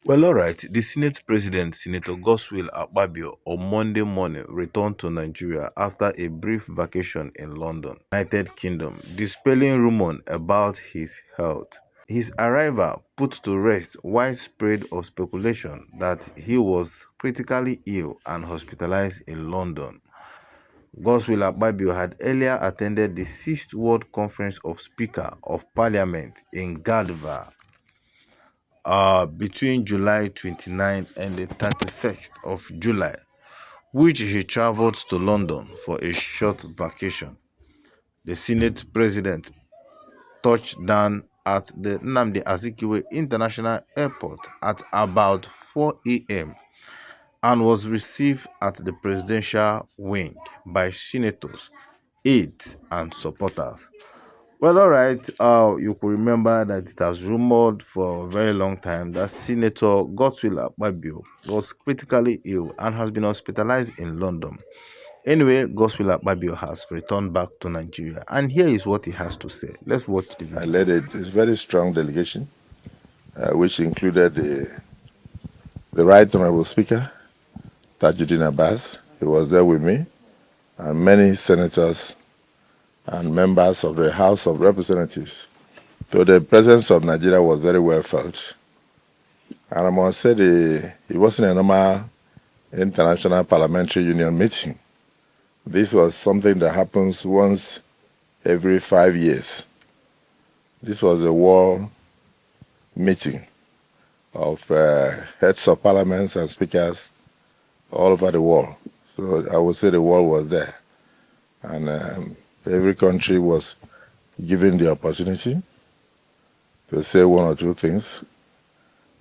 Well, all right. The Senate President, Senator Goswill Akpabio, on Monday morning returned to Nigeria after a brief vacation in London, United Kingdom, dispelling rumors about his health. His arrival put to rest widespread of speculation that he was critically ill and hospitalized in London. Godswill Akpabio had earlier attended the Sixth World Conference of Speaker of Parliament in Gardva between July 29 and the 31st of July, which he traveled to London for a short vacation. The Senate President touched down at the Nnamdi Azikiwe International Airport at about 4 a.m. and was received at the presidential wing by senators, aides, and supporters. Well, all right. You could remember that it has rumored for a very long time that Senator Godswill Akpabio was critically ill and has been hospitalized in London. Anyway, Godswill Akpabio has returned back to Nigeria, and here is what he has to say. Let's watch the I video. led a very strong delegation, which included the Right Honorable Speaker, Tajuddin Abbas. He was there with me, and many senators and members of the House of Representatives. So the presence of Nigeria was very well felt. And I must say it wasn't a normal International Parliamentary Union meeting. This was something that happens once every 5 years. This was a world meeting of heads of parliaments and speakers all over the world. So I would say the world was there. And every country was given the opportunity to say one or two things.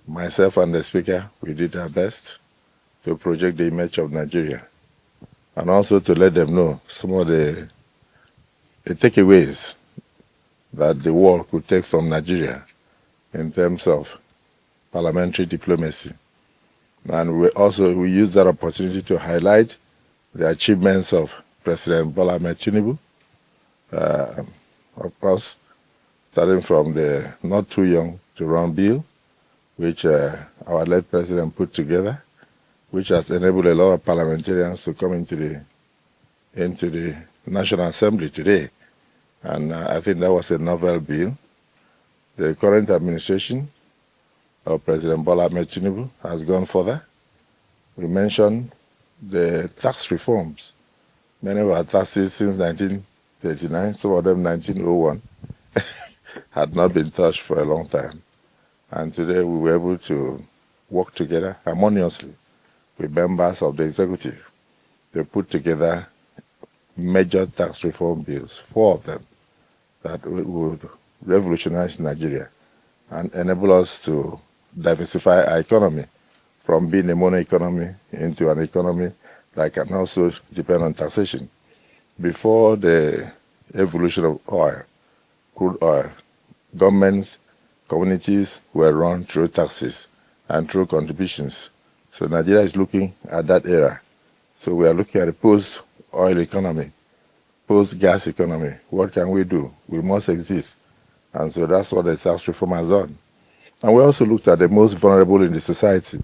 Myself and the speaker, we did our best to project the image of Nigeria and also to let them know some of the takeaways that the world could take from Nigeria in terms of parliamentary diplomacy. And we used that opportunity to highlight the achievements of President Bola Ahmed Tinubu, of course, starting from the not too young to run bill, which our late president put together, which has enabled a lot of parliamentarians to come into the National Assembly today. And I think that was a novel bill. The current administration of President Bola Ahmed Tinubu has gone further. We mentioned the tax reforms. Many of our taxes since 1939, some of them 1901, had not been touched for a long time. And today we were able to work together harmoniously with members of the executive to put together major tax reform bills, four of them, that would revolutionize Nigeria and enable us to diversify our economy from being a mono economy into an economy that can also depend on taxation. Before the evolution of oil, crude oil, governments, communities were run through taxes and through contributions. So Nigeria is looking at that era. So we are looking at a post-oil economy, post-gas economy. What can we do? We must exist. And so that's what the tax reform has done. And we also looked at the most vulnerable in the society,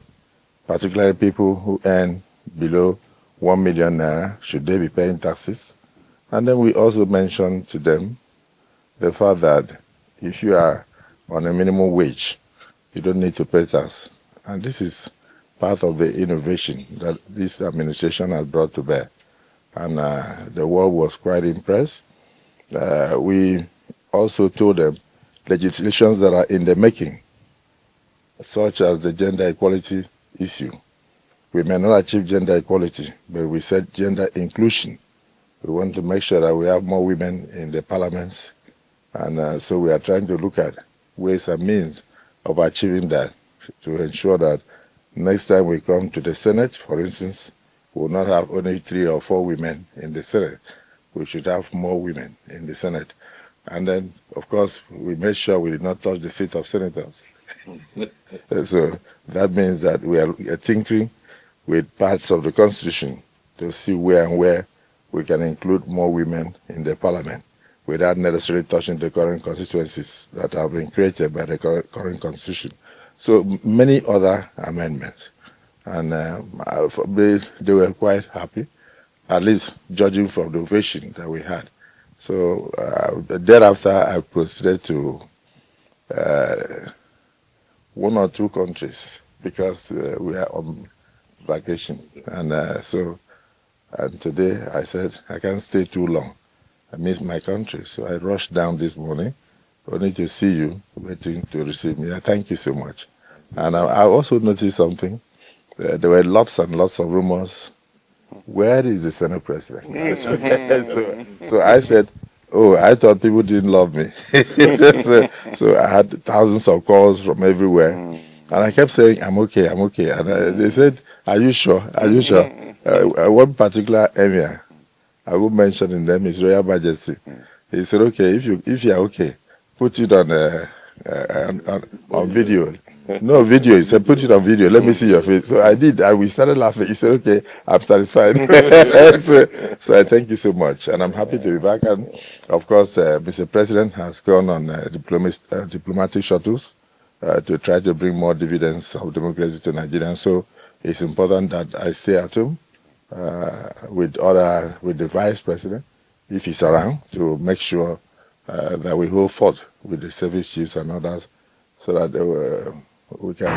particularly people who earn below 1 million naira. Should they be paying taxes? And then we also mentioned to them the fact that if you are on a minimum wage, you don't need to pay tax. And this is part of the innovation that this administration has brought to bear. And the world was quite impressed. We also told them legislations that are in the making, such as the gender equality issue. We may not achieve gender equality, but we said gender inclusion. We want to make sure that we have more women in the parliaments. And so we are trying to look at ways and means of achieving that to ensure that next time we come to the Senate, for instance, we will not have only 3 or 4 women in the Senate. We should have more women in the Senate. And then, of course, we made sure we did not touch the seat of senators. So that means that we are tinkering with parts of the Constitution to see where and where we can include more women in the parliament without necessarily touching the current constituencies that have been created by the current constitution. So many other amendments. And they were quite happy, at least judging from the ovation that we had. So thereafter, I proceeded to one or two countries because we are on vacation. And and today I said, I can't stay too long. I miss my country. So I rushed down this morning only to see you waiting to receive me. I thank you so much. And I also noticed something. There were lots and lots of rumors. Where is the Senate president? So I said, oh, I thought people didn't love me. So I had thousands of calls from everywhere. And I kept saying, I'm okay, I'm okay. And they said, are you sure? Are you sure? One particular emir, I will mention in them, His Royal Majesty. He said, okay, if you're okay, put it on video. No video. He said, put it on video. Let me see your face. So I did, and we started laughing. He said, okay, I'm satisfied. So I thank you so much, and I'm happy to be back. And of course, Mr. President has gone on diplomatic shuttles to try to bring more dividends of democracy to Nigeria. So it's important that I stay at home with the Vice President, if he's around, to make sure that we hold forth with the service chiefs and others, so that we can